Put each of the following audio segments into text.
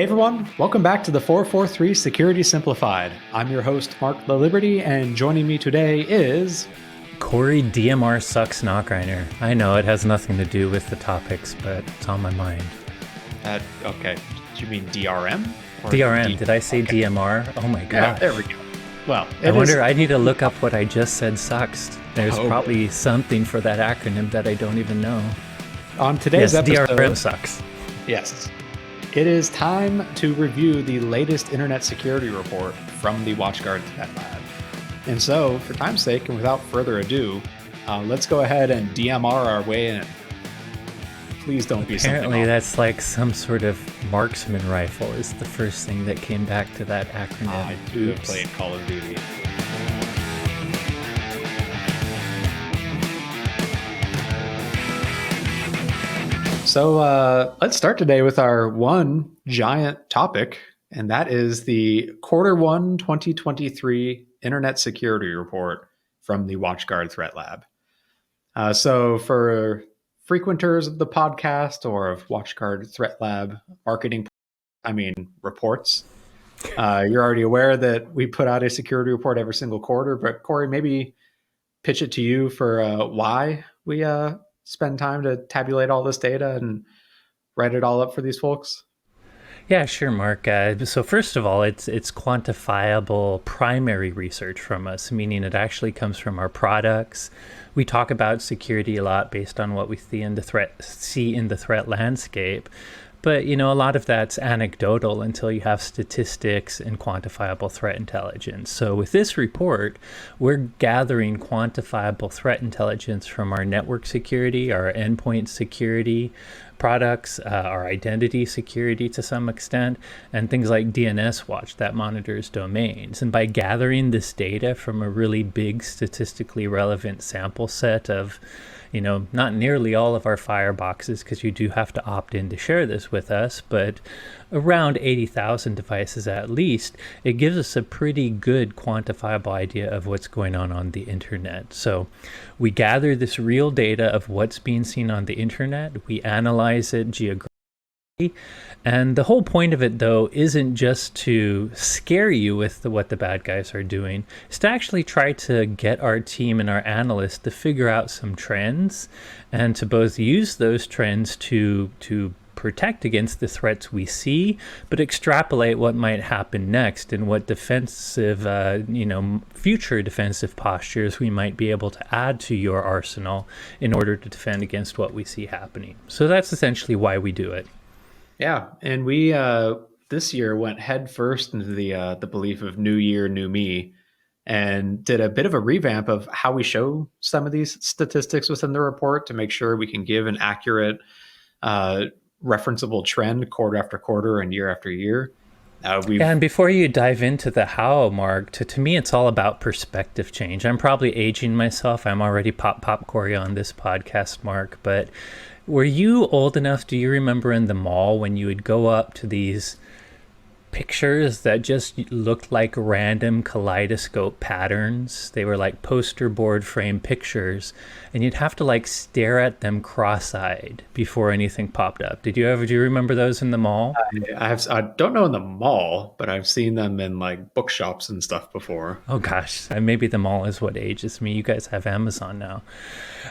Hey everyone, welcome back to the 443 Security Simplified. I'm your host, Mark the Liberty, and joining me today is... Corey DMR sucks Knockreiner. I know it has nothing to do with the topics, but it's on my mind. Okay, do you mean DRM? DRM, did I say okay. DMR? Oh my god. Yeah, there we go. Well, I need to look up what I just said sucks. There's probably something for that acronym that I don't even know. On today's episode... DRM sucks. Yes. It is time to review the latest internet security report from the WatchGuard Threat Lab. And so, for time's sake, and without further ado, let's go ahead and DMR our way in. Please don't be something Apparently that's like some sort of marksman rifle is the first thing that came back to that acronym. I do have played Call of Duty. So let's start today with our one giant topic, and that is the Q1 2023 Internet Security Report from the WatchGuard Threat Lab. So for frequenters of the podcast or of WatchGuard Threat Lab reports, you're already aware that we put out a security report every single quarter, but Corey, maybe pitch it to you for why we spend time to tabulate all this data and write it all up for these folks? Yeah, sure, Mark. So first of all, it's quantifiable primary research from us, meaning it actually comes from our products. We talk about security a lot based on what we see in the threat landscape. But, a lot of that's anecdotal until you have statistics and quantifiable threat intelligence. So with this report, we're gathering quantifiable threat intelligence from our network security, our endpoint security products, our identity security to some extent, and things like DNS Watch that monitors domains. And by gathering this data from a really big statistically relevant sample set of not nearly all of our fireboxes, because you do have to opt in to share this with us, but around 80,000 devices at least, it gives us a pretty good quantifiable idea of what's going on the internet. So we gather this real data of what's being seen on the internet, we analyze it geographically, and the whole point of it, though, isn't just to scare you with what the bad guys are doing. It's to actually try to get our team and our analysts to figure out some trends and to both use those trends to protect against the threats we see, but extrapolate what might happen next and what defensive, future defensive postures we might be able to add to your arsenal in order to defend against what we see happening. So that's essentially why we do it. Yeah, and we this year went head first into the belief of new year, new me, and did a bit of a revamp of how we show some of these statistics within the report to make sure we can give an accurate, referenceable trend quarter after quarter and year after year. And before you dive into the how, Mark, to me, it's all about perspective change. I'm probably aging myself. I'm already pop Corey on this podcast, Mark, but were you old enough, do you remember in the mall when you would go up to these pictures that just looked like random kaleidoscope patterns? They were like poster board frame pictures, and you'd have to stare at them cross-eyed before anything popped up. Do you remember those in the mall? I don't know in the mall, but I've seen them in bookshops and stuff before. Oh gosh, maybe the mall is what ages me. You guys have Amazon now.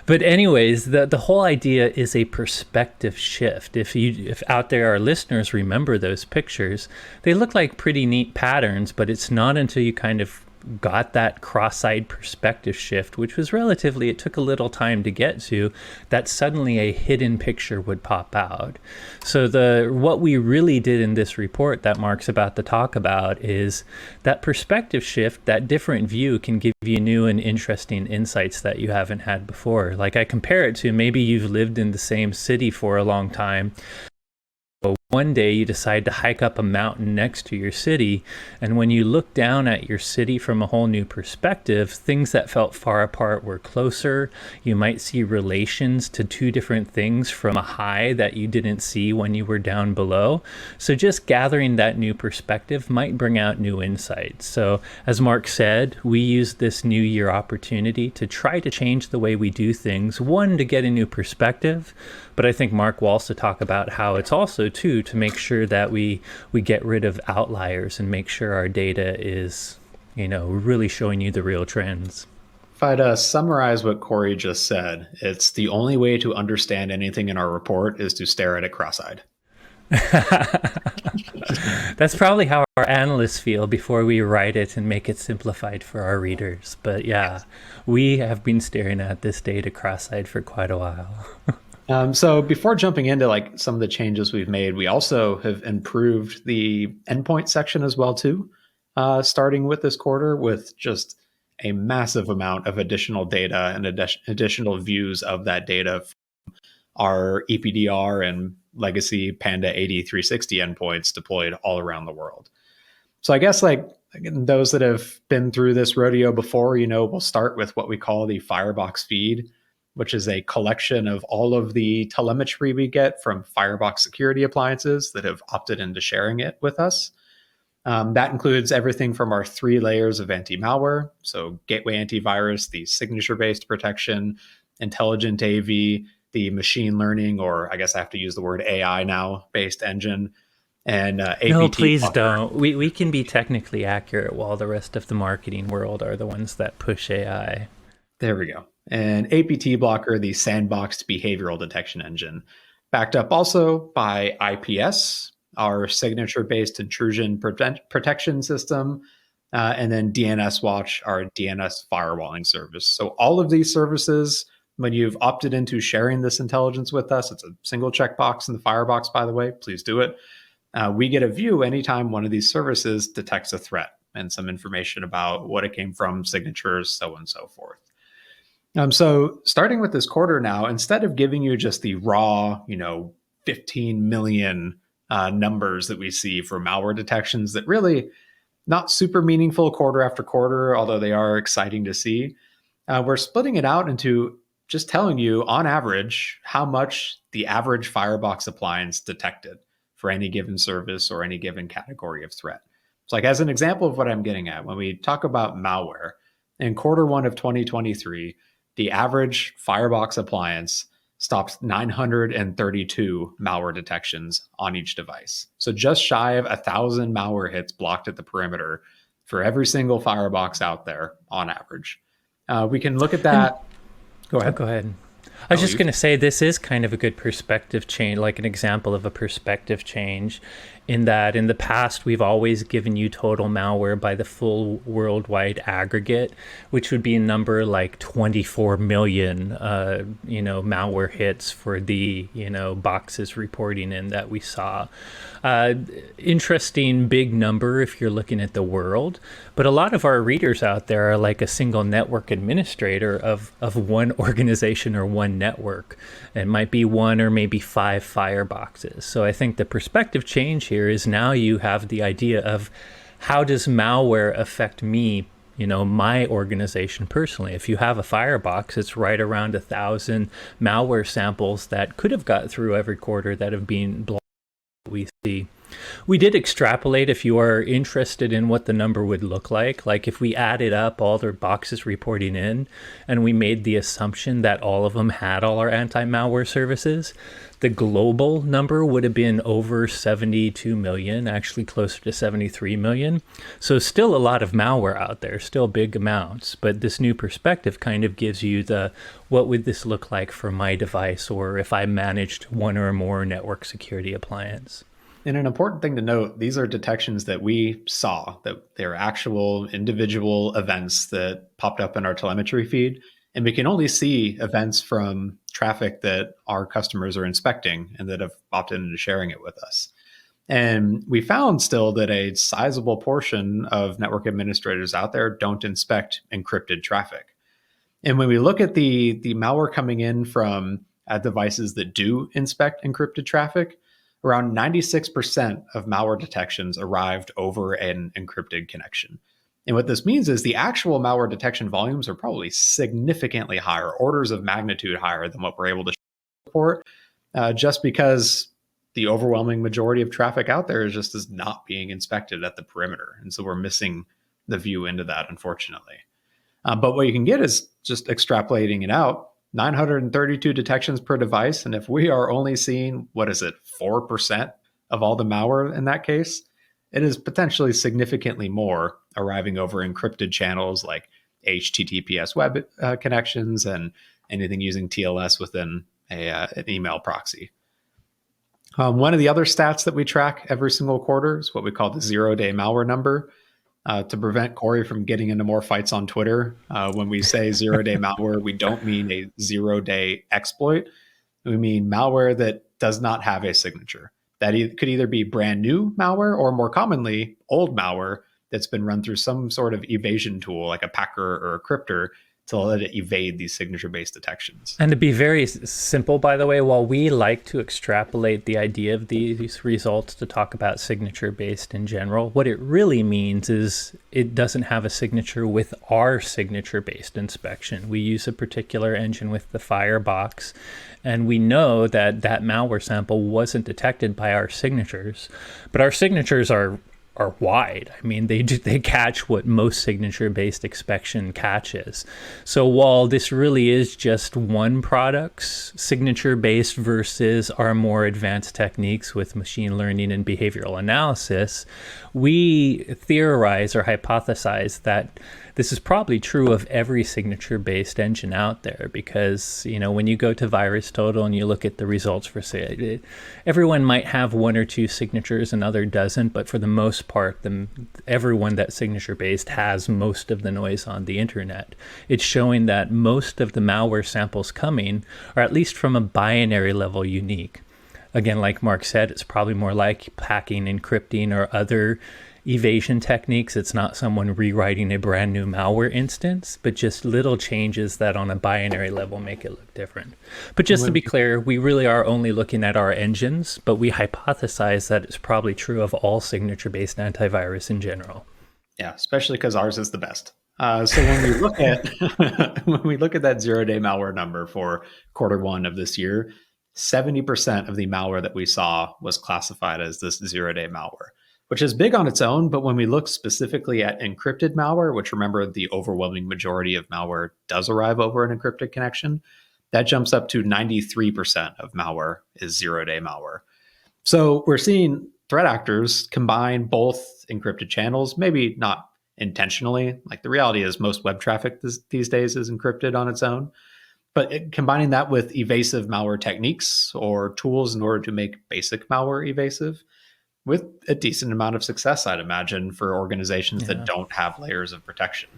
But anyways, the whole idea is a perspective shift. If out there our listeners remember those pictures, they look like pretty neat patterns, but it's not until you kind of got that cross-eyed perspective shift, which was it took a little time to get to, that suddenly a hidden picture would pop out. So what we really did in this report that Mark's about to talk about is that perspective shift, that different view can give you new and interesting insights that you haven't had before. Like I compare it to maybe you've lived in the same city for a long time. But one day you decide to hike up a mountain next to your city, and when you look down at your city from a whole new perspective, things that felt far apart were closer. You might see relations to two different things from a high that you didn't see when you were down below. So just gathering that new perspective might bring out new insights. So as Mark said, we use this new year opportunity to try to change the way we do things, one, to get a new perspective, But I think Mark will also talk about how it's also too to make sure that we get rid of outliers and make sure our data is, really showing you the real trends. If I'd summarize what Corey just said, it's the only way to understand anything in our report is to stare at it cross-eyed. That's probably how our analysts feel before we write it and make it simplified for our readers. But yeah, we have been staring at this data cross-eyed for quite a while. So before jumping into like some of the changes we've made, we also have improved the endpoint section as well too, starting with this quarter with just a massive amount of additional data and additional views of that data, our EPDR and legacy Panda 8360 endpoints deployed all around the world. So I guess like those that have been through this rodeo before, we'll start with what we call the Firebox feed, which is a collection of all of the telemetry we get from Firebox security appliances that have opted into sharing it with us. That includes everything from our 3 layers of anti-malware, so gateway antivirus, the signature-based protection, intelligent AV, the machine learning, or I guess I have to use the word AI now, based engine, and APT. No, please don't. We can be technically accurate while the rest of the marketing world are the ones that push AI. There we go. And APT blocker, the sandboxed behavioral detection engine, backed up also by IPS, our signature-based intrusion protection system, and then DNS Watch, our DNS firewalling service. So all of these services, when you've opted into sharing this intelligence with us, it's a single checkbox in the Firebox, by the way, please do it. We get a view anytime one of these services detects a threat and some information about what it came from, signatures, so on and so forth. So starting with this quarter now, instead of giving you just the raw, 15 million numbers that we see for malware detections that really not super meaningful quarter after quarter, although they are exciting to see, we're splitting it out into just telling you on average how much the average Firebox appliance detected for any given service or any given category of threat. So like as an example of what I'm getting at, when we talk about malware, in quarter 1 of 2023, the average Firebox appliance stopped 932 malware detections on each device. So just shy of 1,000 malware hits blocked at the perimeter for every single Firebox out there on average. We can look at that. Go ahead. Go ahead. I was just going to say this is kind of a good perspective change, like an example of a perspective change, in that in the past we've always given you total malware by the full worldwide aggregate, which would be a number like 24 million, malware hits for the, boxes reporting in that we saw. Interesting big number if you're looking at the world, but a lot of our readers out there are like a single network administrator of one organization or one network. It might be 1 or maybe 5 fireboxes. So I think the perspective change here is now you have the idea of how does malware affect me, my organization personally. If you have a firebox, it's right around 1,000 malware samples that could have got through every quarter that have been blocked. We see. We did extrapolate if you are interested in what the number would look like if we added up all their boxes reporting in and we made the assumption that all of them had all our anti-malware services, the global number would have been over 72 million, actually closer to 73 million. So still a lot of malware out there, still big amounts, but this new perspective kind of gives you the, what would this look like for my device or if I managed one or more network security appliance. And an important thing to note, these are detections that we saw, that they're actual individual events that popped up in our telemetry feed. And we can only see events from traffic that our customers are inspecting and that have opted into sharing it with us. And we found still that a sizable portion of network administrators out there don't inspect encrypted traffic. And when we look at the malware coming in from devices that do inspect encrypted traffic, around 96% of malware detections arrived over an encrypted connection. And what this means is the actual malware detection volumes are probably significantly higher, orders of magnitude higher than what we're able to report, just because the overwhelming majority of traffic out there is not being inspected at the perimeter. And so we're missing the view into that, unfortunately. But what you can get is just extrapolating it out. 932 detections per device. And if we are only seeing, what is it, 4% of all the malware in that case, it is potentially significantly more arriving over encrypted channels like HTTPS web connections and anything using TLS within an email proxy. One of the other stats that we track every single quarter is what we call the 0-day malware number. To prevent Corey from getting into more fights on Twitter, when we say 0-day malware, we don't mean a 0-day exploit. We mean malware that does not have a signature. That could either be brand new malware or more commonly old malware that's been run through some sort of evasion tool like a packer or a crypter to let it evade these signature-based detections. And to be very simple, by the way, while we like to extrapolate the idea of these results to talk about signature-based in general, what it really means is it doesn't have a signature with our signature-based inspection. We use a particular engine with the Firebox, and we know that that malware sample wasn't detected by our signatures, but our signatures are wide. I mean, they catch what most signature-based inspection catches. So while this really is just one product's signature-based versus our more advanced techniques with machine learning and behavioral analysis, we theorize or hypothesize that this is probably true of every signature-based engine out there, because, you know, when you go to VirusTotal and you look at the results for, say, everyone might have one or two signatures, another doesn't, but for the most part, everyone that's signature-based has most of the noise on the internet. It's showing that most of the malware samples coming are at least from a binary level unique. Again, like Mark said, it's probably more like hacking, encrypting, or other evasion techniques. It's not someone rewriting a brand new malware instance, but just little changes that on a binary level make it look different. But just to be clear, we really are only looking at our engines, but we hypothesize that it's probably true of all signature-based antivirus in general. Yeah, especially because ours is the best. So when we look at when we look at that 0-day malware number for Q1 of this year, 70% of the malware that we saw was classified as this 0-day malware, which is big on its own. But when we look specifically at encrypted malware, which, remember, the overwhelming majority of malware does arrive over an encrypted connection, that jumps up to 93% of malware is 0-day malware. So we're seeing threat actors combine both encrypted channels, maybe not intentionally. Like, the reality is most web traffic these days is encrypted on its own. But combining that with evasive malware techniques or tools in order to make basic malware evasive, with a decent amount of success, I'd imagine, for organizations that don't have layers of protection.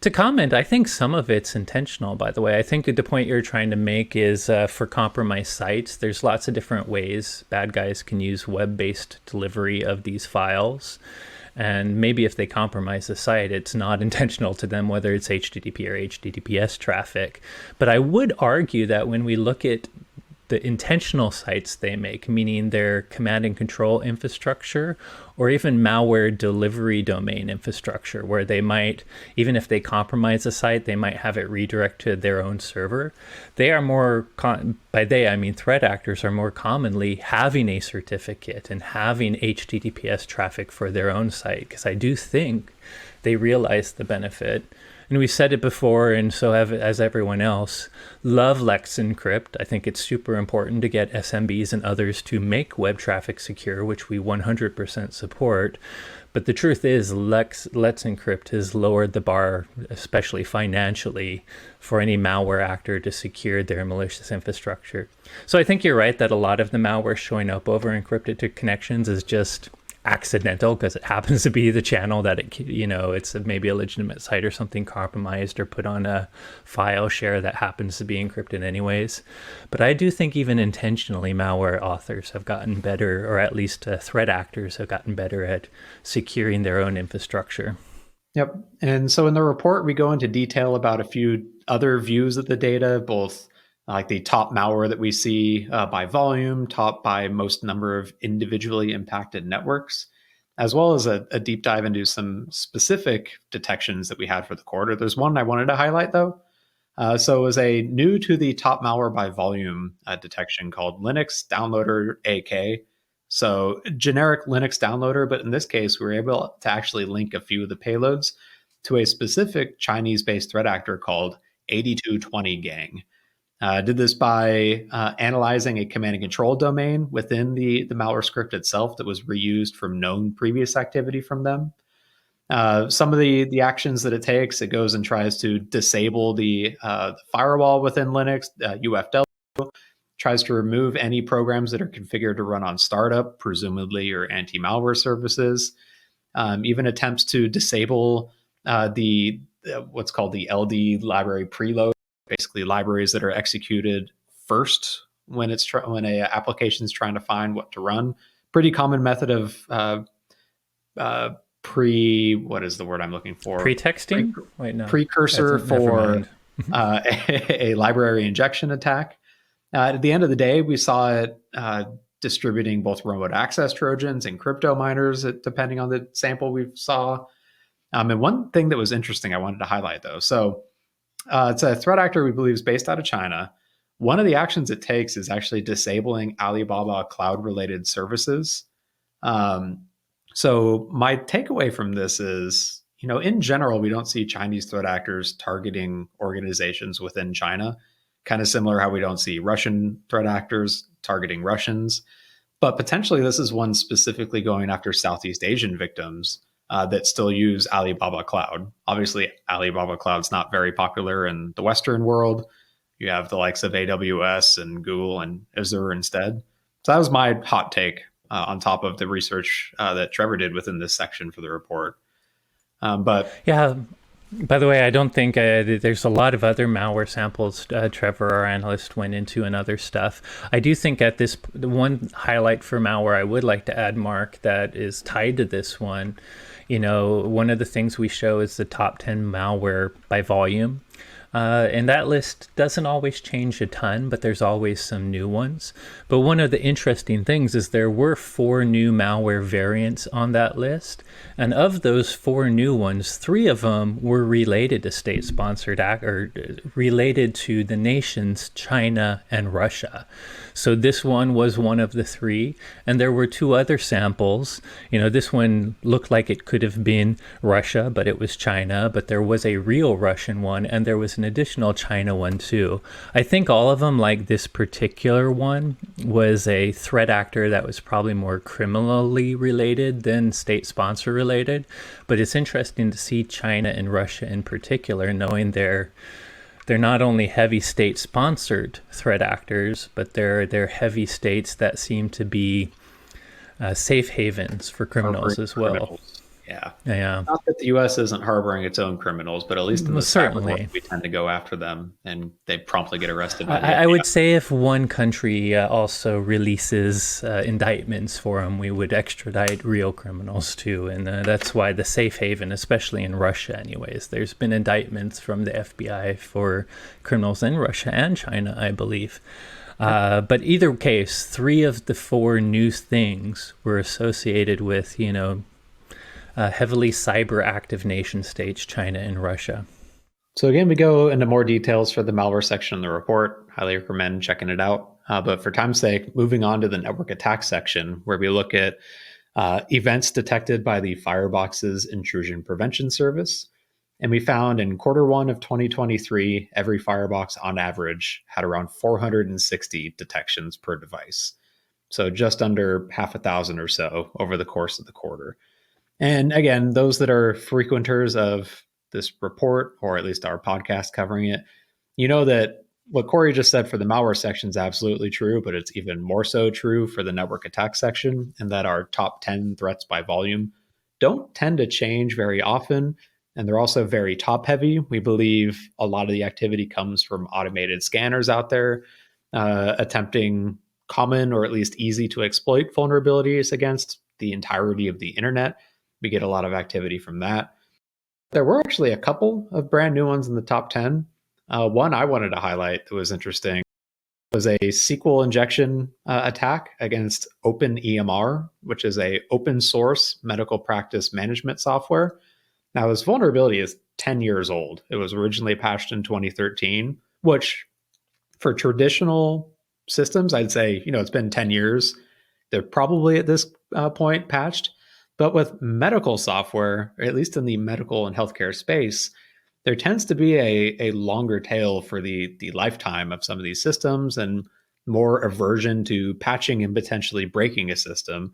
To comment, I think some of it's intentional, by the way. I think the point you're trying to make is for compromised sites, there's lots of different ways bad guys can use web-based delivery of these files. And maybe if they compromise the site, it's not intentional to them, whether it's HTTP or HTTPS traffic. But I would argue that when we look at the intentional sites they make, meaning their command and control infrastructure, or even malware delivery domain infrastructure, where they might, even if they compromise a site, they might have it redirect to their own server. They are more, by they I mean threat actors, are more commonly having a certificate and having HTTPS traffic for their own site, because I do think they realize the benefit. And we've said it before, and so as everyone else, love Let's Encrypt. I think it's super important to get SMBs and others to make web traffic secure, which we 100% support. But the truth is, Let's Encrypt has lowered the bar, especially financially, for any malware actor to secure their malicious infrastructure. So I think you're right that a lot of the malware showing up over encrypted connections is just accidental, because it happens to be the channel that it's maybe a legitimate site or something compromised or put on a file share that happens to be encrypted anyways. But I do think even intentionally malware authors have gotten better, or at least threat actors have gotten better at securing their own infrastructure. Yep. And so in the report, we go into detail about a few other views of the data, both like the top malware that we see by volume, top by most number of individually impacted networks, as well as a deep dive into some specific detections that we had for the quarter. There's one I wanted to highlight, though. So it was a new to the top malware by volume detection called Linux Downloader AK. So generic Linux downloader, but in this case, we were able to actually link a few of the payloads to a specific Chinese-based threat actor called 8220 Gang. Did this by analyzing a command and control domain within the malware script itself that was reused from known previous activity from them. Some of the actions that it takes, it goes and tries to disable the firewall within Linux, UFW, tries to remove any programs that are configured to run on startup, presumably your anti-malware services, even attempts to disable the what's called the LD library preload, basically libraries that are executed first when when a application is trying to find what to run. Pretty common method of what is the word I'm looking for? Pretexting? Wait, no. Precursor for a library injection attack. At the end of the day, we saw it distributing both remote access Trojans and crypto miners, depending on the sample we saw. And one thing that was interesting I wanted to highlight, though. So it's a threat actor we believe is based out of China. One of the actions it takes is actually disabling Alibaba cloud-related services. So my takeaway from this is, in general, we don't see Chinese threat actors targeting organizations within China. Kind of similar how we don't see Russian threat actors targeting Russians. But potentially this is one specifically going after Southeast Asian victims that still use Alibaba Cloud. Obviously, Alibaba Cloud's not very popular in the Western world. You have the likes of AWS and Google and Azure instead. So that was my hot take on top of the research that Trevor did within this section for the report. But yeah, by the way, I don't think there's a lot of other malware samples Trevor, our analyst, went into and other stuff. I do think at this one highlight for malware I would like to add, Mark, that is tied to this one. One of the things we show is the top 10 malware by volume. And that list doesn't always change a ton, but there's always some new ones. But one of the interesting things is there were 4 new malware variants on that list. And of those 4 new ones, 3 of them were related to state-sponsored or related to the nations China and Russia. So this one was one of the 3. And there were 2 other samples. This one looked like it could have been Russia, but it was China. But there was a real Russian one, and there was an additional China one too. I think all of them, like this particular one, was a threat actor that was probably more criminally related than state sponsor related. But it's interesting to see China and Russia in particular, knowing they're not only heavy state sponsored threat actors, but they're heavy states that seem to be safe havens for criminals as well. Criminals. Yeah. Not that the U.S. isn't harboring its own criminals, but at least in the certainly we tend to go after them, and they promptly get arrested. I would say if one country also releases indictments for them, we would extradite real criminals too, and that's why the safe haven, especially in Russia, anyways. There's been indictments from the FBI for criminals in Russia and China, I believe. But either case, 3 of the 4 new things were associated with, heavily cyber active nation states, China and Russia. So again, we go into more details for the malware section of the report. Highly recommend checking it out. But for time's sake, moving on to the network attack section, where we look at events detected by the Firebox's intrusion prevention service. And we found in Q1 of 2023, every Firebox on average had around 460 detections per device. So just under half a thousand or so over the course of the quarter. And again, those that are frequenters of this report, or at least our podcast covering it, that what Corey just said for the malware section is absolutely true, but it's even more so true for the network attack section, and that our top 10 threats by volume don't tend to change very often. And they're also very top heavy. We believe a lot of the activity comes from automated scanners out there attempting common or at least easy to exploit vulnerabilities against the entirety of the internet. We get a lot of activity from that. There were actually a couple of brand new ones in the top 10. One I wanted to highlight that was interesting was a SQL injection attack against OpenEMR, which is a open source medical practice management software. Now, this vulnerability is 10 years old. It was originally patched in 2013, which for traditional systems, I'd say, it's been 10 years. They're probably at this point patched. But with medical software, or at least in the medical and healthcare space, there tends to be a longer tail for the lifetime of some of these systems and more aversion to patching and potentially breaking a system.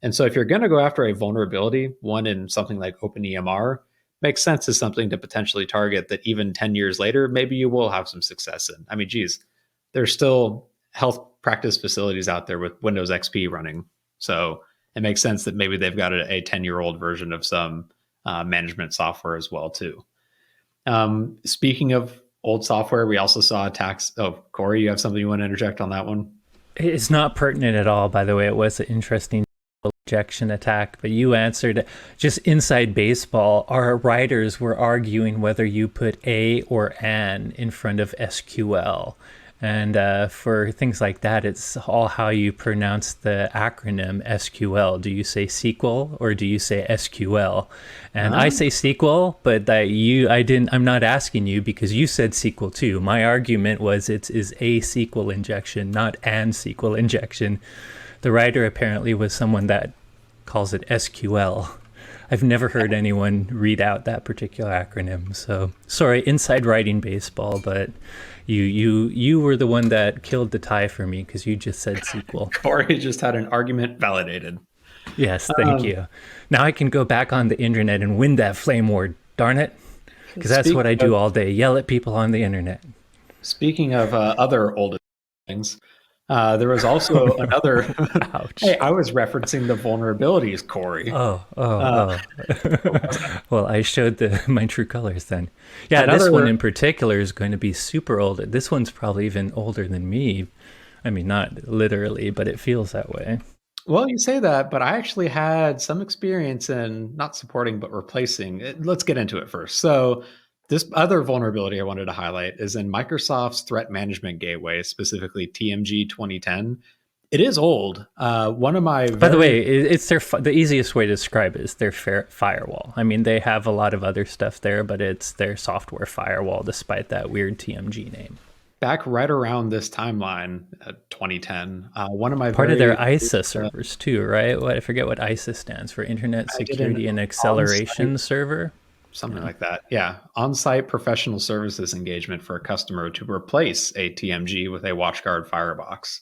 And so if you're going to go after a vulnerability, one in something like OpenEMR, makes sense as something to potentially target that even 10 years later, maybe you will have some success in. I mean, geez, there's still health practice facilities out there with Windows XP running. So it makes sense that maybe they've got a 10-year-old version of some management software as well, too. Speaking of old software, we also saw attacks. Oh, Corey, you have something you want to interject on that one? It's not pertinent at all, by the way. It was an interesting injection attack, but you answered just inside baseball. Our writers were arguing whether you put a or an in front of SQL. And for things like that, it's all how you pronounce the acronym SQL. Do you say SQL or do you say SQL? And I say SQL, but I'm not asking you because you said SQL too. My argument was it is a SQL injection, not an SQL injection. The writer apparently was someone that calls it SQL. I've never heard anyone read out that particular acronym. So sorry, inside writing baseball, but you were the one that killed the tie for me because you just said SQL. Corey just had an argument validated. Yes, thank you. Now I can go back on the internet and win that flame war. Darn it, because that's what I do all day: yell at people on the internet. Speaking of other old things, there was also another. Ouch. Hey, I was referencing the vulnerabilities, Corey. Oh. Well, I showed my true colors then. Yeah, Another- this one in particular is going to be super old. This one's probably even older than me. I mean, not literally, but it feels that way. Well, you say that, but I actually had some experience in not supporting but replacing. Let's get into it first. So, this other vulnerability I wanted to highlight is in Microsoft's Threat Management Gateway, specifically TMG 2010. It is old. One of my By the way, it's the easiest way to describe it is their firewall. I mean, they have a lot of other stuff there, but it's their software firewall, despite that weird TMG name. back right around this timeline, 2010. One of my Part of their ISA servers too, right? I forget what ISA stands for: Internet Security and Acceleration Server. Something like that. Yeah. On-site professional services engagement for a customer to replace a TMG with a WatchGuard firebox.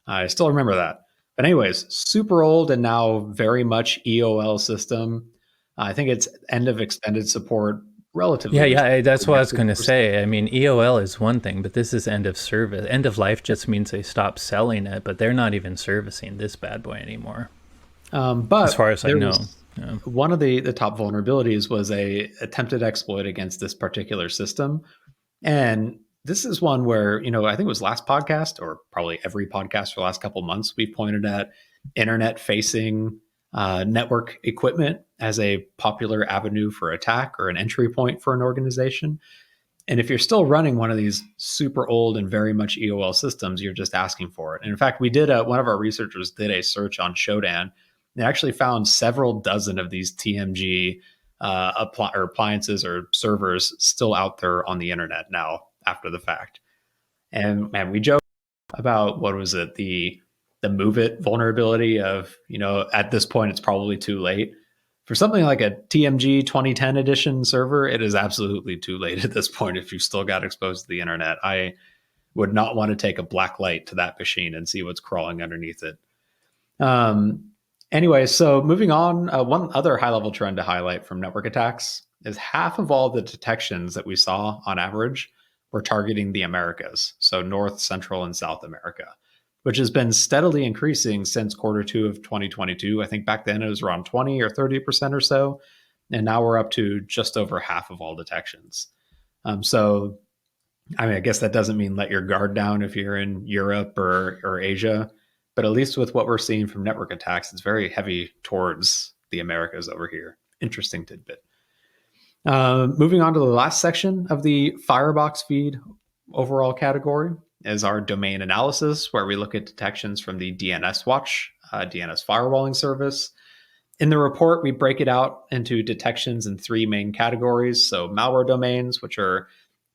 I still remember that. But anyways, super old and now very much EOL system. I think it's end of extended support relatively. Yeah, that's what I was going to say. I mean, EOL is one thing, but this is end of service. End of life just means they stop selling it, but they're not even servicing this bad boy anymore. But as far as I know. Yeah. One of the top vulnerabilities was a attempted exploit against this particular system. And this is one where, I think it was last podcast or probably every podcast for the last couple of months, we pointed at internet facing network equipment as a popular avenue for attack or an entry point for an organization. And if you're still running one of these super old and very much EOL systems, you're just asking for it. And in fact, we did one of our researchers did a search on Shodan. They actually found several dozen of these TMG appliances or servers still out there on the internet now after the fact. And man, we joke about what was it, the move it vulnerability of, at this point it's probably too late. For something like a TMG 2010 edition server, it is absolutely too late at this point if you still got exposed to the internet. I would not want to take a black light to that machine and see what's crawling underneath it. Anyway, so moving on, one other high-level trend to highlight from network attacks is half of all the detections that we saw on average were targeting the Americas, so North, Central, and South America, which has been steadily increasing since Q2 of 2022. I think back then it was around 20 or 30% or so, and now we're up to just over half of all detections. So, I guess that doesn't mean let your guard down if you're in Europe or Asia. But at least with what we're seeing from network attacks, it's very heavy towards the Americas over here. Interesting tidbit. Moving on to the last section of the Firebox feed overall category is our domain analysis, where we look at detections from the DNS Watch, DNS firewalling service. In the report, we break it out into detections in three main categories. So malware domains, which are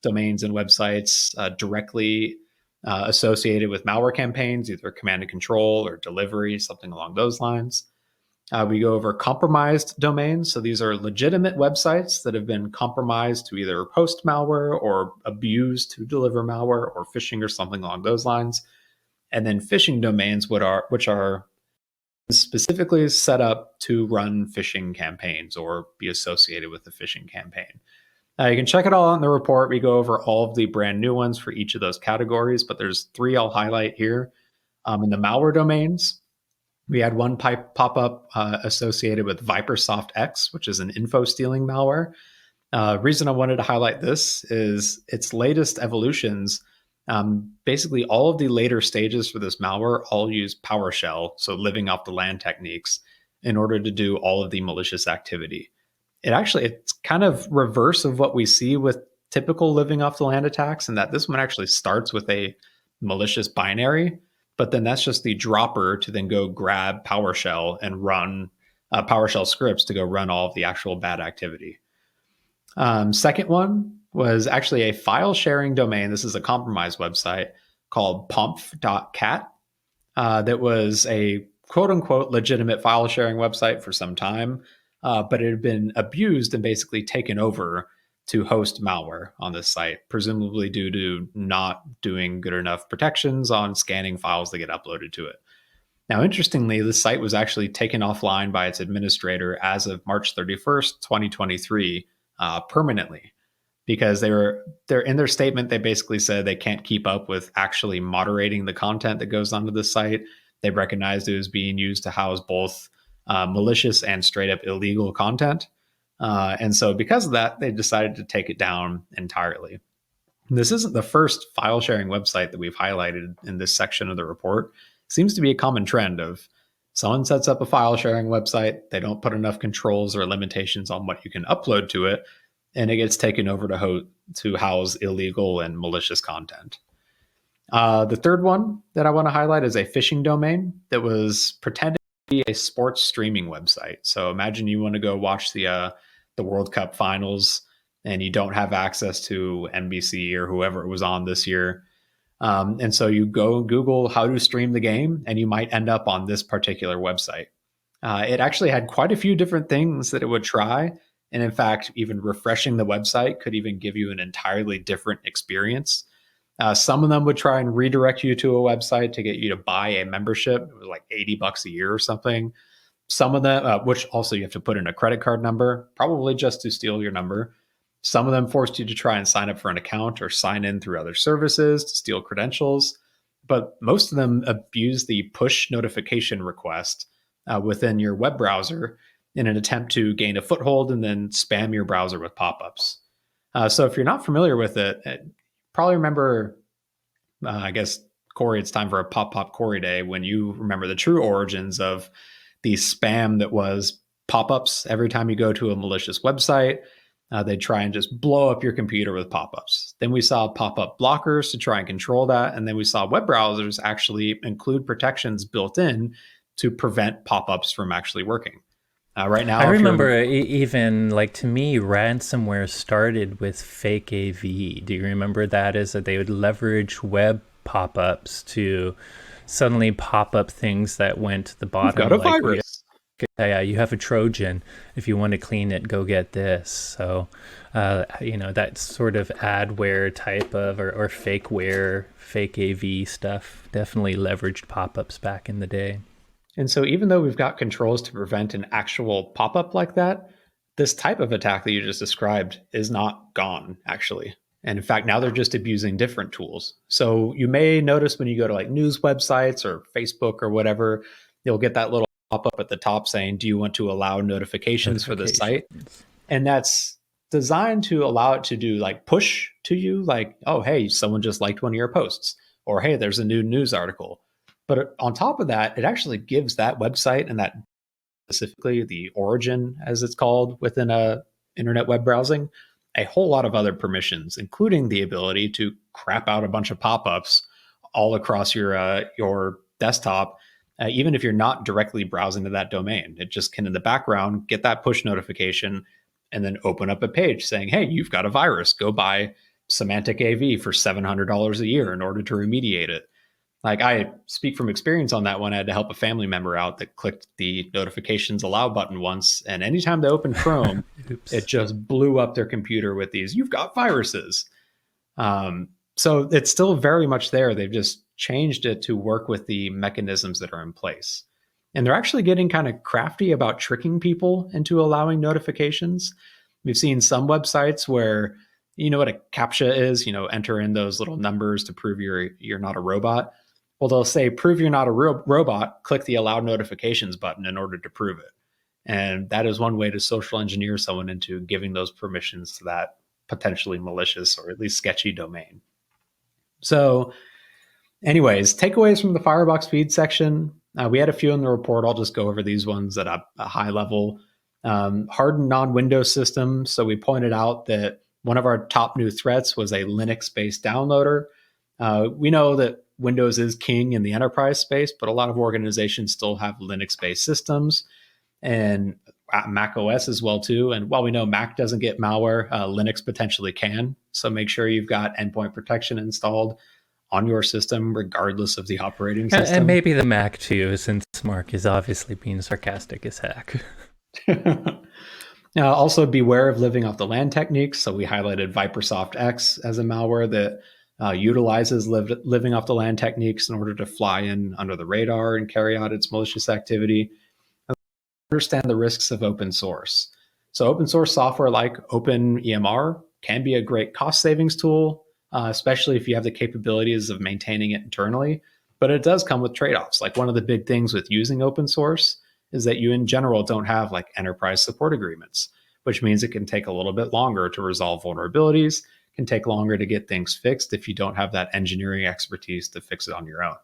domains and websites directly associated with malware campaigns, either command and control or delivery, something along those lines. We go over compromised domains. So these are legitimate websites that have been compromised to either host malware or abused to deliver malware or phishing or something along those lines. And then phishing domains, which are specifically set up to run phishing campaigns or be associated with the phishing campaign. You can check it all in the report. We go over all of the brand new ones for each of those categories, but there's three I'll highlight here. In the malware domains, we had one pop up associated with ViperSoft X, which is an info stealing malware. Reason I wanted to highlight this is its latest evolutions. Basically, all of the later stages for this malware all use PowerShell, so living off the land techniques, in order to do all of the malicious activity. It's kind of reverse of what we see with typical living off the land attacks, and that this one actually starts with a malicious binary, but then that's just the dropper to then go grab PowerShell and run PowerShell scripts to go run all of the actual bad activity. Second one was actually a file sharing domain. This is a compromised website called pomf.cat that was a quote unquote legitimate file sharing website for some time, but it had been abused and basically taken over to host malware on this site, presumably due to not doing good enough protections on scanning files that get uploaded to it. Now, interestingly, the site was actually taken offline by its administrator as of March 31st, 2023, permanently, because they're in their statement. They basically said they can't keep up with actually moderating the content that goes onto the site. They recognized it was being used to house both malicious and straight up illegal content. And so because of that, they decided to take it down entirely. This isn't the first file sharing website that we've highlighted in this section of the report. It seems to be a common trend of someone sets up a file sharing website, they don't put enough controls or limitations on what you can upload to it, and it gets taken over to house illegal and malicious content. The third one that I want to highlight is a phishing domain that was pretending to be a sports streaming website. So imagine you want to go watch the World Cup finals and you don't have access to NBC or whoever it was on this year. And so you go Google how to stream the game, and you might end up on this particular website. It actually had quite a few different things that it would try. And in fact, even refreshing the website could even give you an entirely different experience. Some of them would try and redirect you to a website to get you to buy a membership. It was like $80 a year or something. Some of them, which also you have to put in a credit card number, probably just to steal your number. Some of them forced you to try and sign up for an account or sign in through other services to steal credentials. But most of them abuse the push notification request within your web browser in an attempt to gain a foothold and then spam your browser with pop-ups. So if you're not familiar with it, probably remember, I guess, Corey, it's time for a Pop Corey Day, when you remember the true origins of the spam that was pop-ups every time you go to a malicious website. They try and just blow up your computer with pop-ups. Then we saw pop-up blockers to try and control that. And then we saw web browsers actually include protections built in to prevent pop-ups from actually working. Right now, I remember even, like, to me, ransomware started with fake AV. Do you remember that? Is that they would leverage web pop-ups to suddenly pop up things that went to the bottom. You've got a virus. Yeah, you have a Trojan. If you want to clean it, go get this. So, that sort of adware type of or fakeware, fake AV stuff definitely leveraged pop-ups back in the day. And so even though we've got controls to prevent an actual pop-up like that, this type of attack that you just described is not gone, actually. And in fact, now they're just abusing different tools. So you may notice when you go to like news websites or Facebook or whatever, you'll get that little pop-up at the top saying, do you want to allow notifications for the site? And that's designed to allow it to do like push to you, like, oh, hey, someone just liked one of your posts, or hey, there's a new news article. But on top of that, it actually gives that website, and that specifically the origin, as it's called within internet web browsing, a whole lot of other permissions, including the ability to crap out a bunch of pop-ups all across your desktop, even if you're not directly browsing to that domain. It just can, in the background, get that push notification and then open up a page saying, hey, you've got a virus. Go buy Semantic AV for $700 a year in order to remediate it. Like I speak from experience on that one. I had to help a family member out that clicked the notifications allow button once, and anytime they opened Chrome, it Oops. just blew up their computer with these "you've got viruses." So it's still very much there. They've just changed it to work with the mechanisms that are in place. And they're actually getting kind of crafty about tricking people into allowing notifications. We've seen some websites where you know what a CAPTCHA is, enter in those little numbers to prove you're not a robot. Well, they'll say prove you're not a robot, click the allow notifications button in order to prove it. And that is one way to social engineer someone into giving those permissions to that potentially malicious or at least sketchy domain. So, anyways, takeaways from the Firebox feed section. We had a few in the report. I'll just go over these ones at a high level. Hardened non-Windows system. So we pointed out that one of our top new threats was a Linux-based downloader. We know that Windows is king in the enterprise space, but a lot of organizations still have Linux-based systems and Mac OS as well too. And while we know Mac doesn't get malware, Linux potentially can. So make sure you've got endpoint protection installed on your system, regardless of the operating And system. maybe the Mac too, since Mark is obviously being sarcastic as heck. Also, beware of living off the land techniques. So we highlighted ViperSoft X as a malware that utilizes living off the land techniques in order to fly in under the radar and carry out its malicious activity. Understand the risks of open source. So open source software like OpenEMR can be a great cost savings tool, especially if you have the capabilities of maintaining it internally. But it does come with trade-offs. Like one of the big things with using open source is that you in general don't have like enterprise support agreements, which means it can take a little bit longer to resolve vulnerabilities, can take longer to get things fixed if you don't have that engineering expertise to fix it on your own.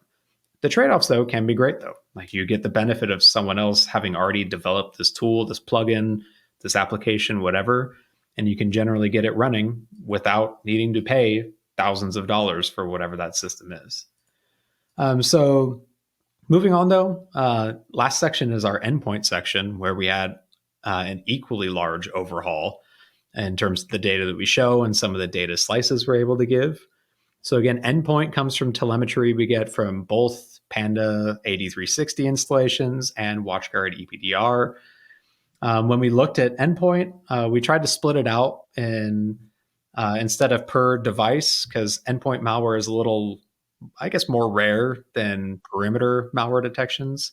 The trade-offs, though, can be great, though. Like you get the benefit of someone else having already developed this tool, this plugin, this application, whatever, and you can generally get it running without needing to pay thousands of dollars for whatever that system is. So moving on, though, last section is our endpoint section where we had an equally large overhaul in terms of the data that we show and some of the data slices we're able to give. So again, endpoint comes from telemetry we get from both Panda 8360 installations and WatchGuard EPDR. When we looked at endpoint, we tried to split it out in instead of per device because endpoint malware is a little, I guess, more rare than perimeter malware detections.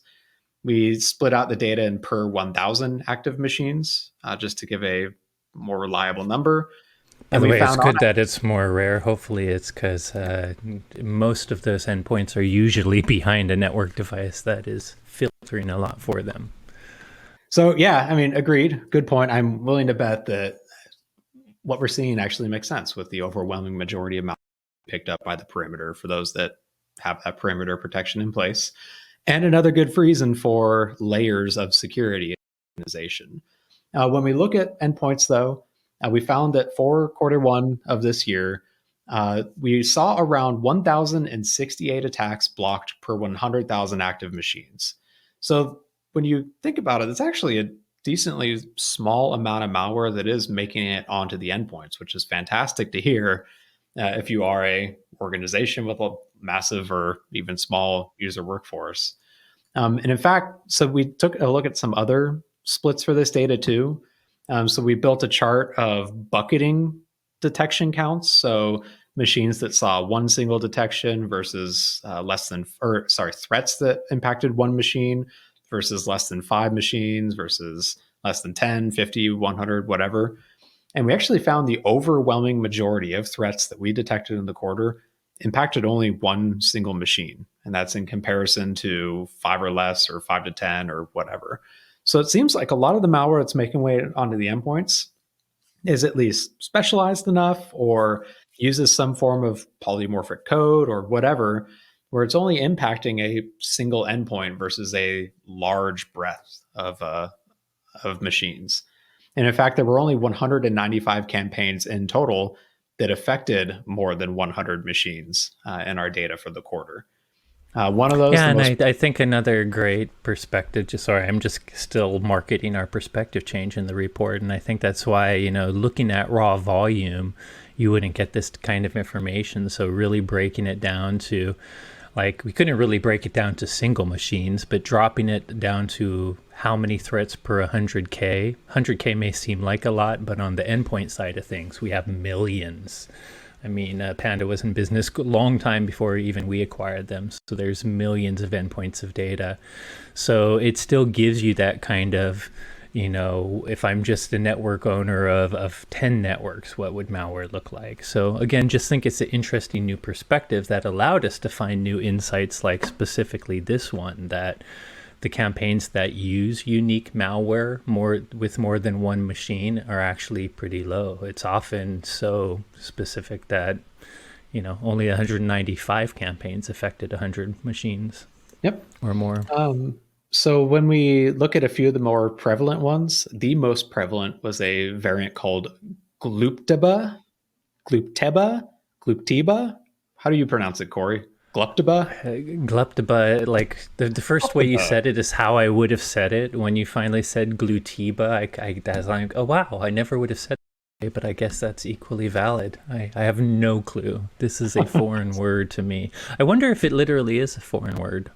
We split out the data in per 1,000 active machines just to give a more reliable number. By And the we way, it's found on good that it's more rare. Hopefully, it's because most of those endpoints are usually behind a network device that is filtering a lot for them. So yeah, I mean, agreed. Good point. I'm willing to bet that what we're seeing actually makes sense with the overwhelming majority of malware picked up by the perimeter for those that have that perimeter protection in place. And another good reason for layers of security organization. When we look at endpoints, though, we found that for quarter one of this year, we saw around 1,068 attacks blocked per 100,000 active machines. So when you think about it, it's actually a decently small amount of malware that is making it onto the endpoints, which is fantastic to hear if you are a organization with a massive or even small user workforce. And in fact, so we took a look at some other splits for this data too. So we built a chart of bucketing detection counts. So machines that saw one single detection versus threats that impacted one machine versus less than 5 machines versus less than 10, 50, 100, whatever. And we actually found the overwhelming majority of threats that we detected in the quarter impacted only one single machine. And that's in comparison to 5 or less or 5 to 10 or whatever. So it seems like a lot of the malware that's making way onto the endpoints is at least specialized enough or uses some form of polymorphic code or whatever, where it's only impacting a single endpoint versus a large breadth of machines. And in fact, there were only 195 campaigns in total that affected more than 100 machines in our data for the quarter. One of those, Yeah, the and most. I think another great perspective, just sorry, I'm just still marketing our perspective change in the report. And I think that's why, looking at raw volume, you wouldn't get this kind of information. So really breaking it down to Like, we couldn't really break it down to single machines, but dropping it down to how many threats per 100K. 100K may seem like a lot, but on the endpoint side of things, we have millions. I mean, Panda was in business a long time before even we acquired them. So there's millions of endpoints of data. So it still gives you that kind of, if I'm just a network owner of 10 networks, what would malware look like? So again, just think it's an interesting new perspective that allowed us to find new insights, like specifically this one, that the campaigns that use unique malware with more than one machine are actually pretty low. It's often so specific that only 195 campaigns affected 100 machines Yep. or more. So when we look at a few of the more prevalent ones, the most prevalent was a variant called Glupteba, Glupteba, Glupteba. How do you pronounce it, Corey? Glupteba? Glupteba, like the first way you Glupteba. said it is how I would have said it. When you finally said glutiba, I was like, oh wow, I never would have said it, but I guess that's equally valid. I have no clue. This is a foreign word to me. I wonder if it literally is a foreign word.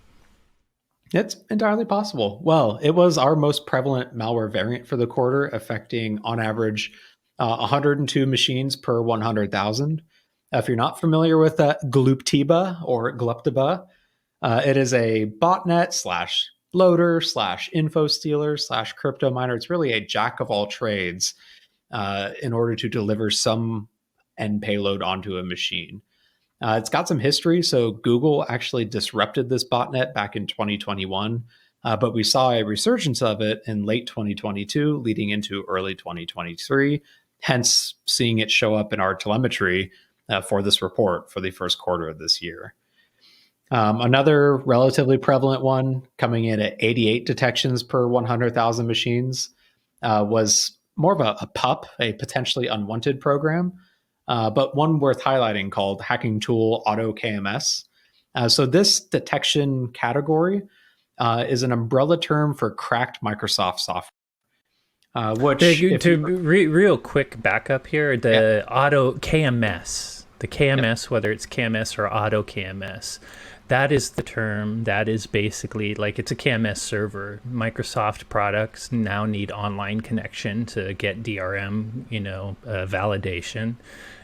It's entirely possible. Well, it was our most prevalent malware variant for the quarter, affecting on average 102 machines per 100,000. If you're not familiar with Glupteba or Glupteba, it is a botnet slash loader slash info stealer slash crypto miner. It's really a jack of all trades in order to deliver some end payload onto a machine. It's got some history. So Google actually disrupted this botnet back in 2021, but we saw a resurgence of it in late 2022, leading into early 2023, hence seeing it show up in our telemetry for this report for the first quarter of this year. Another relatively prevalent one, coming in at 88 detections per 100,000 machines, was more of a PUP, a potentially unwanted program, but one worth highlighting called Hacking Tool Auto KMS. So this detection category is an umbrella term for cracked Microsoft software, which, if you Real quick backup here, yeah, the auto KMS, the yep. KMS, whether it's KMS or auto KMS, that is the term that is basically like it's a KMS server. Microsoft products now need online connection to get DRM, validation.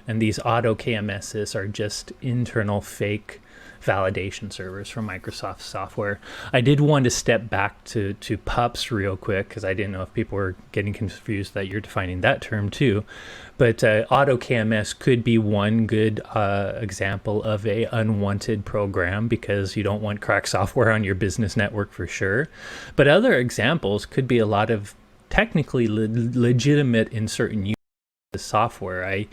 And these auto KMSs are just internal fake validation servers from Microsoft software. I did want to step back to pups real quick because I didn't know if people were getting confused that you're defining that term too. But auto KMS could be one good example of a unwanted program because you don't want cracked software on your business network for sure. But other examples could be a lot of technically legitimate in certain use software. I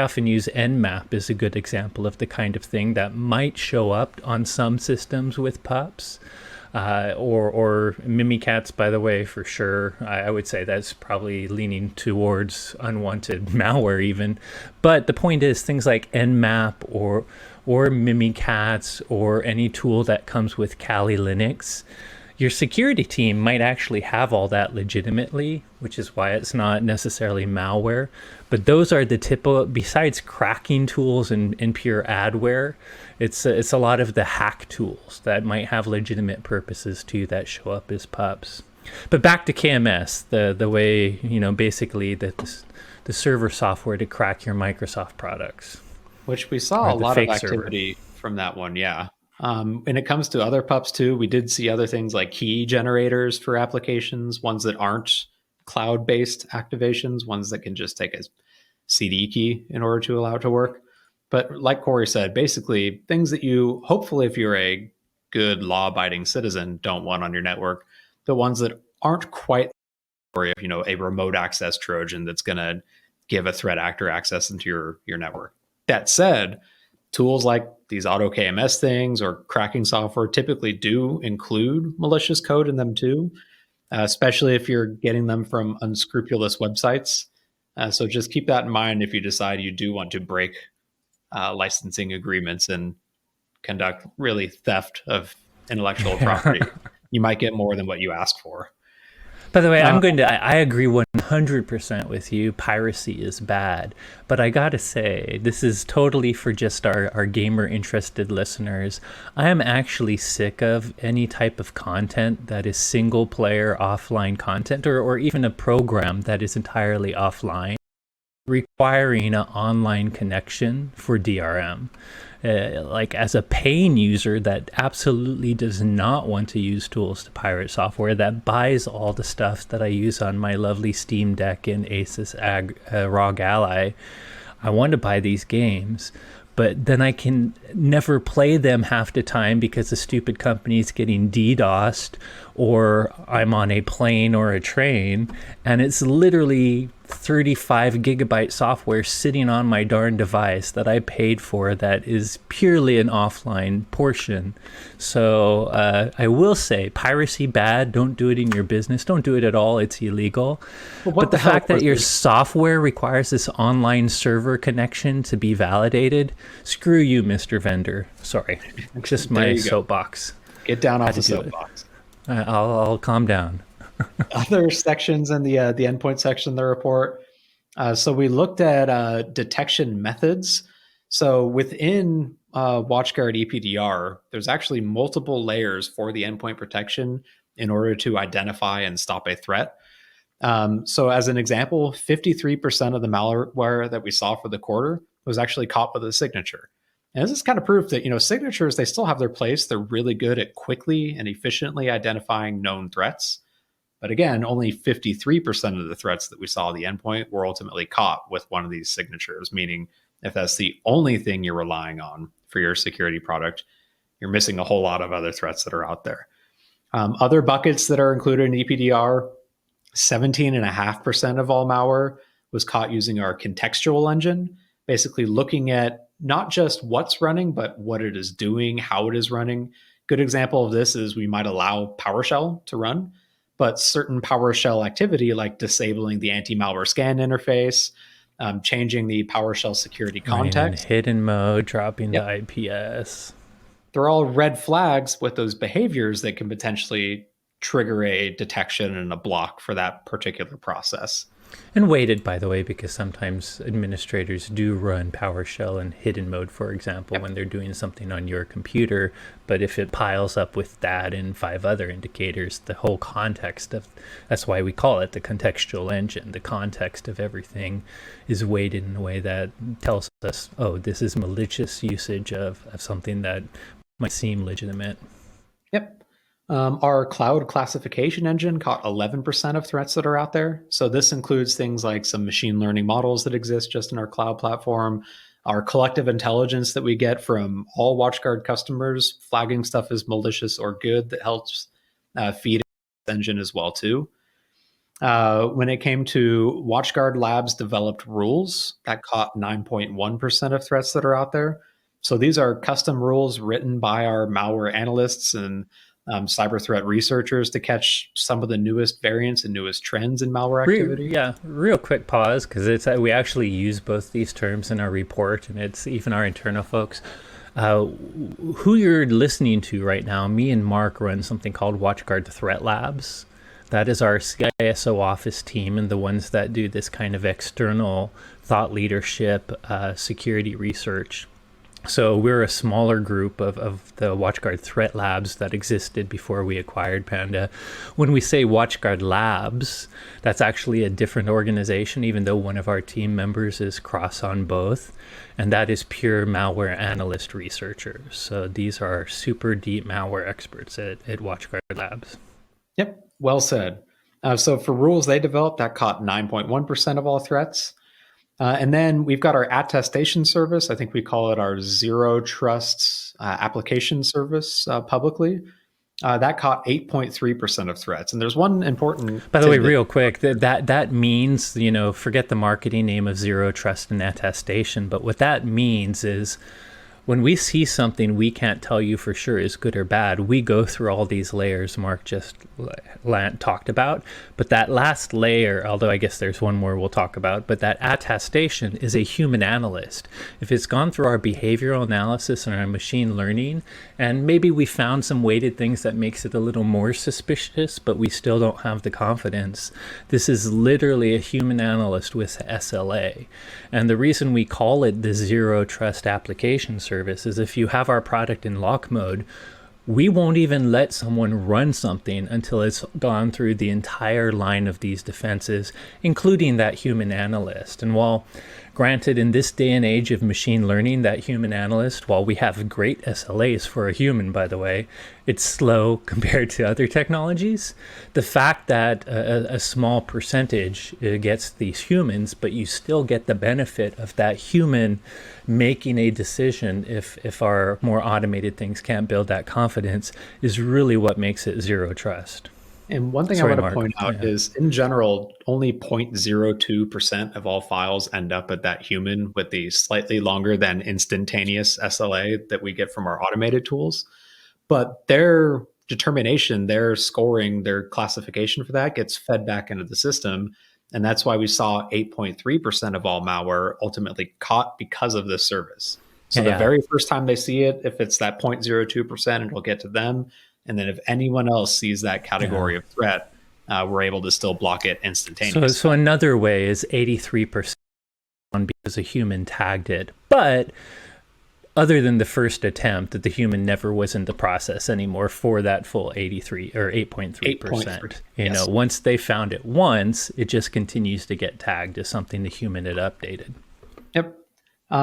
often use Nmap as a good example of the kind of thing that might show up on some systems with pups. Or Mimikatz, by the way, for sure. I would say that's probably leaning towards unwanted malware even. But the point is things like Nmap or Mimikatz or any tool that comes with Kali Linux, your security team might actually have all that legitimately, which is why it's not necessarily malware. But those are the typical, besides cracking tools and pure adware, it's a lot of the hack tools that might have legitimate purposes too that show up as pups. But back to KMS, the way, basically the server software to crack your Microsoft products Which we saw or a the lot of fake server. activity from that one. Yeah. When it comes to other pups too, we did see other things like key generators for applications, ones that aren't cloud-based activations, ones that can just take a CD key in order to allow it to work. But like Corey said, basically things that you hopefully, if you're a good law-abiding citizen, don't want on your network. The ones that aren't quite, or if a remote access Trojan that's going to give a threat actor access into your network. That said, tools like these auto KMS things or cracking software typically do include malicious code in them too, especially if you're getting them from unscrupulous websites. So just keep that in mind if you decide you do want to break licensing agreements and conduct really theft of intellectual property. You might get more than what you ask for. By the way, Uh, I agree 100% with you. Piracy is bad. But I gotta say, this is totally for just our gamer interested listeners. I am actually sick of any type of content that is single player offline content, or even a program that is entirely offline, requiring an online connection for DRM. Like, as a paying user that absolutely does not want to use tools to pirate software, that buys all the stuff that I use on my lovely Steam Deck and Asus ROG Ally, I want to buy these games, but then I can never play them half the time because the stupid company's getting DDoSed, or I'm on a plane or a train, and it's literally 35 gigabyte software sitting on my darn device that I paid for that is purely an offline portion. So I will say, piracy bad. Don't do it in your business. Don't do it at all. It's illegal. well, But what the the hell fact that was your this? software requires this online server connection to be validated, screw you, Mr. Vendor. Sorry, just There my you go. soapbox. Get down off Had the to do it. soapbox. I'll calm down. Other sections in the endpoint section of the report. So we looked at detection methods. So within WatchGuard EPDR, there's actually multiple layers for the endpoint protection in order to identify and stop a threat. So as an example, 53% of the malware that we saw for the quarter was actually caught with a signature. And this is kind of proof that, signatures, they still have their place. They're really good at quickly and efficiently identifying known threats. But again, only 53% of the threats that we saw at the endpoint were ultimately caught with one of these signatures, meaning if that's the only thing you're relying on for your security product, you're missing a whole lot of other threats that are out there. Other buckets that are included in EPDR, 17.5% of all malware was caught using our contextual engine, basically looking at not just what's running, but what it is doing, how it is running. Good example of this is we might allow PowerShell to run, but certain PowerShell activity, like disabling the anti-malware scan interface, changing the PowerShell security Running in context. hidden mode, dropping the Yep. IPS. They're all red flags with those behaviors that can potentially trigger a detection and a block for that particular process. And weighted, by the way, because sometimes administrators do run PowerShell in hidden mode, for example, when Yep. they're doing something on your computer. But if it piles up with that and 5 other indicators, the whole context of, that's why we call it the contextual engine, the context of everything is weighted in a way that tells us, oh, this is malicious usage of something that might seem legitimate. Yep. Our cloud classification engine caught 11% of threats that are out there. So this includes things like some machine learning models that exist just in our cloud platform, our collective intelligence that we get from all WatchGuard customers, flagging stuff as malicious or good that helps feed the engine as well too. When it came to WatchGuard Labs developed rules, that caught 9.1% of threats that are out there. So these are custom rules written by our malware analysts and cyber threat researchers to catch some of the newest variants and newest trends in malware activity. Yeah, real quick pause, because it's we actually use both these terms in our report, and it's even our internal folks. Who you're listening to right now, me and Mark run something called WatchGuard Threat Labs. That is our CISO office team and the ones that do this kind of external thought leadership, security research. So we're a smaller group of the WatchGuard Threat Labs that existed before we acquired Panda. When we say WatchGuard Labs, that's actually a different organization, even though one of our team members is cross on both. And that is pure malware analyst researchers. So these are super deep malware experts at WatchGuard Labs. Yep, well said. So for rules they developed, that caught 9.1% of all threats. And then we've got our attestation service. I think we call it our zero trust application service publicly. That caught 8.3% of threats. And there's one important By the way, tidbit. real quick, that means, forget the marketing name of zero trust and attestation, but what that means is when we see something we can't tell you for sure is good or bad, we go through all these layers Mark just talked about. But that last layer, although I guess there's one more we'll talk about, but that attestation is a human analyst. If it's gone through our behavioral analysis and our machine learning, and maybe we found some weighted things that makes it a little more suspicious, but we still don't have the confidence. This is literally a human analyst with SLA. And the reason we call it the Zero Trust Application Service is if you have our product in lock mode, we won't even let someone run something until it's gone through the entire line of these defenses, including that human analyst. And while granted, in this day and age of machine learning, that human analyst, while we have great SLAs for a human, by the way, it's slow compared to other technologies. The fact that a small percentage gets these humans, but you still get the benefit of that human making a decision if our more automated things can't build that confidence, is really what makes it zero trust. And one thing Sorry, I want to Mark. point out is, in general, only 0.02% of all files end up at that human with the slightly longer than instantaneous SLA that we get from our automated tools. But their determination, their scoring, their classification for that gets fed back into the system. And that's why we saw 8.3% of all malware ultimately caught because of this service. So the very first time they see it, if it's that 0.02%, it'll get to them. And then if anyone else sees that category of threat, we're able to still block it instantaneously. So another way is 83% because a human tagged it. But other than the first attempt, that the human never was in the process anymore for that full 83 or 8.3%. You know, once they found it once, it just continues to get tagged as something the human had updated. Yep.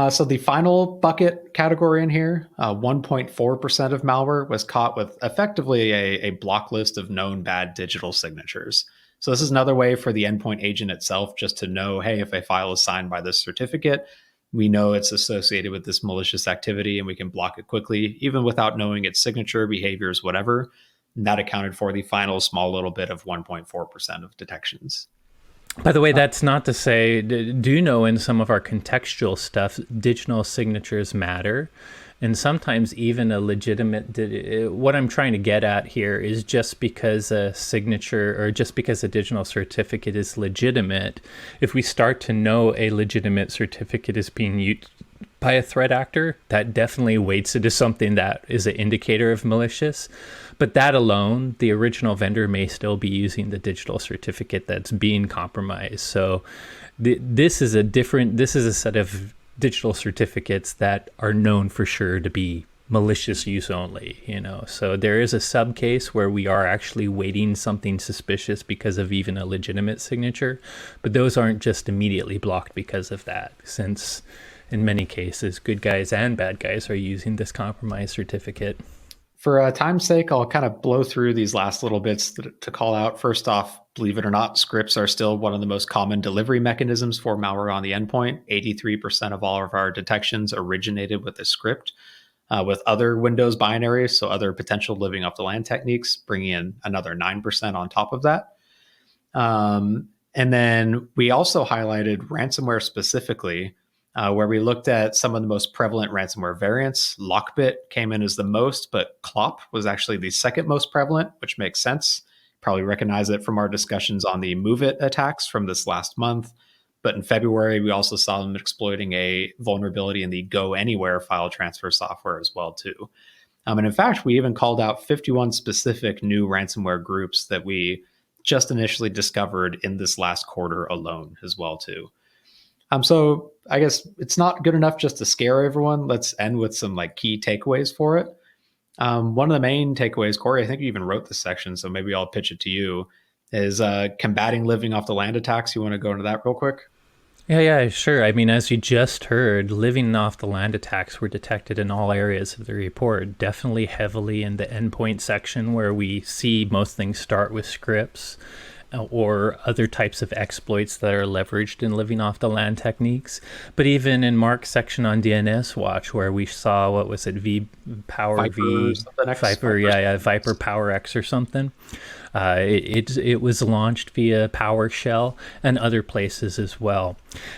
So the final bucket category in here, 1.4% of malware was caught with effectively a block list of known bad digital signatures. So this is another way for the endpoint agent itself just to know, hey, if a file is signed by this certificate, we know it's associated with this malicious activity and we can block it quickly, even without knowing its signature, behaviors, whatever. And that accounted for the final small little bit of 1.4% of detections. By the way, that's not to say, do you know in some of our contextual stuff, digital signatures matter? And sometimes even a legitimate, what I'm trying to get at here is just because a signature or just because a digital certificate is legitimate, if we start to know a legitimate certificate is being used by a threat actor, that definitely weights it as something that is an indicator of malicious. But that alone, the original vendor may still be using the digital certificate that's being compromised. So this is a set of digital certificates that are known for sure to be malicious use only, you know. So there is a sub case where we are actually weighting something suspicious because of even a legitimate signature, but those aren't just immediately blocked because of that, since in many cases, good guys and bad guys are using this compromised certificate. For time's sake, I'll kind of blow through these last little bits to call out. First off, believe it or not, scripts are still one of the most common delivery mechanisms for malware on the endpoint. 83% of all of our detections originated with a script, with other Windows binaries, so other potential living off the land techniques, bringing in another 9% on top of that. And then we also highlighted ransomware specifically, where we looked at some of the most prevalent ransomware variants. Lockbit came in as the most, but Clop was actually the second most prevalent, which makes sense. Probably recognize it from our discussions on the MoveIt attacks from this last month. But in February, we also saw them exploiting a vulnerability in the Go Anywhere file transfer software as well, too. And in fact, we even called out 51 specific new ransomware groups that we just initially discovered in this last quarter alone as well, too. So I guess it's not good enough just to scare everyone. Let's end with some key takeaways for it. One of the main takeaways, Corey, I think you even wrote this section, so maybe I'll pitch it to you, is combating living off the land attacks. You want to go into that real quick? Yeah, sure. I mean, as you just heard, living off the land attacks were detected in all areas of the report, definitely heavily in the endpoint section where we see most things start with scripts. or other types of exploits that are leveraged in living off the land techniques. But even in Mark's section on DNS Watch, where we saw, what was it, Power Viper V, something X, Viper, yeah, Viper Power X or something. It was launched via PowerShell and other places as well.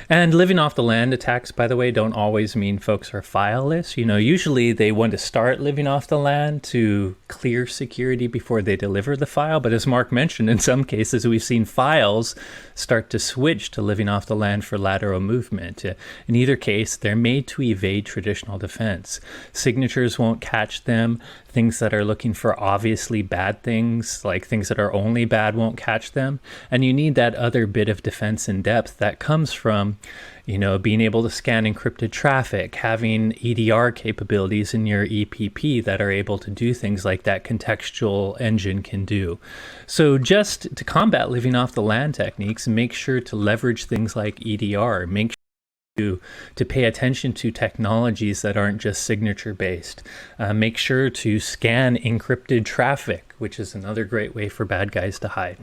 And living off the land attacks, by the way, don't always mean folks are fileless. Usually they want to start living off the land to clear security before they deliver the file. But as Mark mentioned, in some cases we've seen files start to switch to living off the land for lateral movement. In either case, they're made to evade traditional defense. Signatures won't catch them. Things that are looking for obviously bad things, like things that are only bad, won't catch them. And you need that other bit of defense in depth that comes from, being able to scan encrypted traffic, having EDR capabilities in your EPP that are able to do things like that contextual engine can do. So just to combat living off the land techniques, make sure to leverage things like EDR. Make to pay attention to technologies that aren't just signature based. Make sure to scan encrypted traffic, which is another great way for bad guys to hide.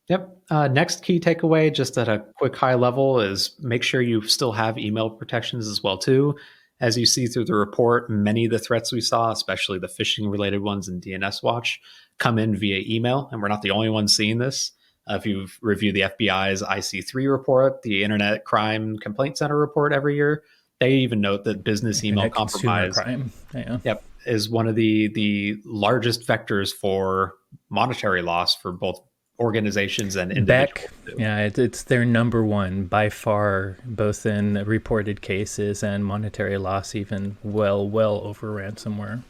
Yep. Next key takeaway, just at a quick high level, is make sure you still have email protections as well too. As you see through the report, many of the threats we saw, especially the phishing related ones in DNS Watch, come in via email, and we're not the only ones seeing this. If you've reviewed the FBI's IC3 report, the Internet Crime Complaint Center report every year, they even note that business email compromise crime. Yeah. Yep, is one of the largest vectors for monetary loss for both organizations and individuals. Yeah, it's their number one by far, both in reported cases and monetary loss, even well over ransomware.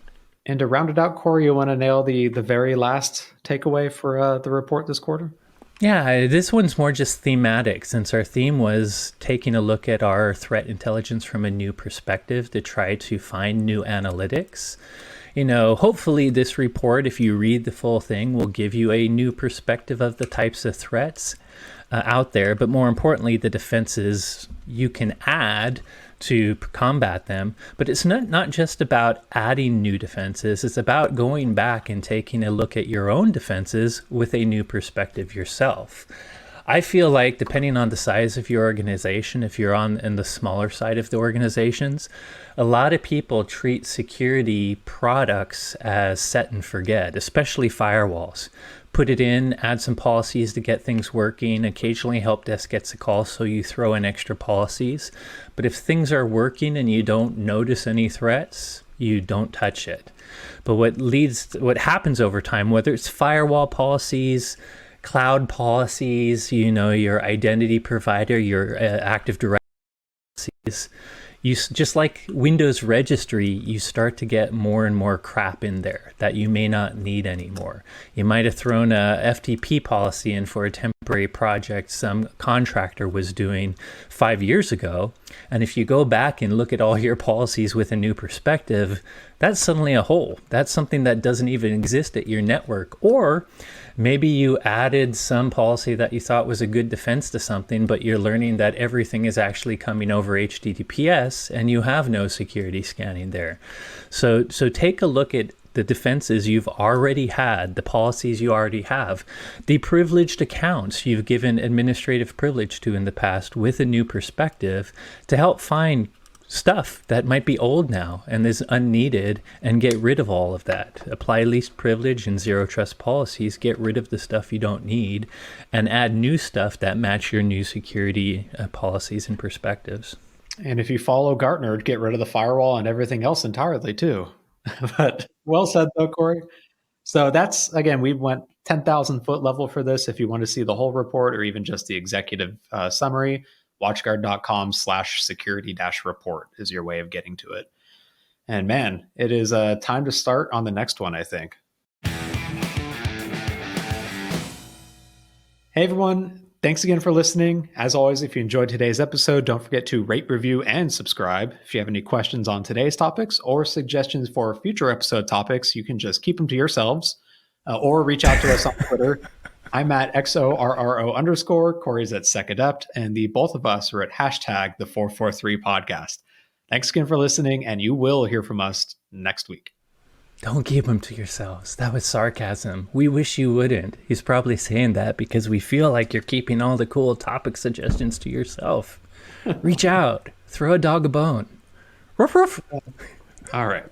And to round it out, Corey, you want to nail the very last takeaway for the report this quarter? Yeah, this one's more just thematic, since our theme was taking a look at our threat intelligence from a new perspective to try to find new analytics. Hopefully this report, if you read the full thing, will give you a new perspective of the types of threats out there, but more importantly, the defenses you can add to combat them. But it's not just about adding new defenses. It's about going back and taking a look at your own defenses with a new perspective yourself. I feel like, depending on the size of your organization, if you're in the smaller side of the organizations, a lot of people treat security products as set and forget, especially firewalls. Put it in, add some policies to get things working. Occasionally help desk gets a call, so you throw in extra policies. But if things are working and you don't notice any threats, you don't touch it. But what happens over time, whether it's firewall policies, cloud policies, your identity provider, your Active Directory policies, you just like Windows registry, you start to get more and more crap in there that you may not need anymore. You might have thrown a FTP policy in for a temporary project some contractor was doing 5 years ago. And if you go back and look at all your policies with a new perspective, that's suddenly a hole. That's something that doesn't even exist at your network. Or maybe you added some policy that you thought was a good defense to something, but you're learning that everything is actually coming over HTTPS and you have no security scanning there. So take a look at the defenses you've already had, the policies you already have, the privileged accounts you've given administrative privilege to in the past with a new perspective to help find stuff that might be old now and is unneeded, and get rid of all of that. Apply least privilege and zero trust policies, get rid of the stuff you don't need, and add new stuff that match your new security policies and perspectives. And if you follow Gartner, get rid of the firewall and everything else entirely too. But well said though, Corey. So that's, again, we went 10,000 foot level for this. If you want to see the whole report or even just the executive summary, watchguard.com/security-report is your way of getting to it. And man, it is time to start on the next one, I think. Hey everyone, thanks again for listening. As always, if you enjoyed today's episode, don't forget to rate, review, and subscribe. If you have any questions on today's topics or suggestions for future episode topics, you can just keep them to yourselves or reach out to us on Twitter. I'm at XORRO_, Corey's at SecAdept, and the both of us are at hashtag the 443 podcast. Thanks again for listening, and you will hear from us next week. Don't keep them to yourselves. That was sarcasm. We wish you wouldn't. He's probably saying that because we feel like you're keeping all the cool topic suggestions to yourself. Reach out. Throw a dog a bone. Ruff, ruff. All right.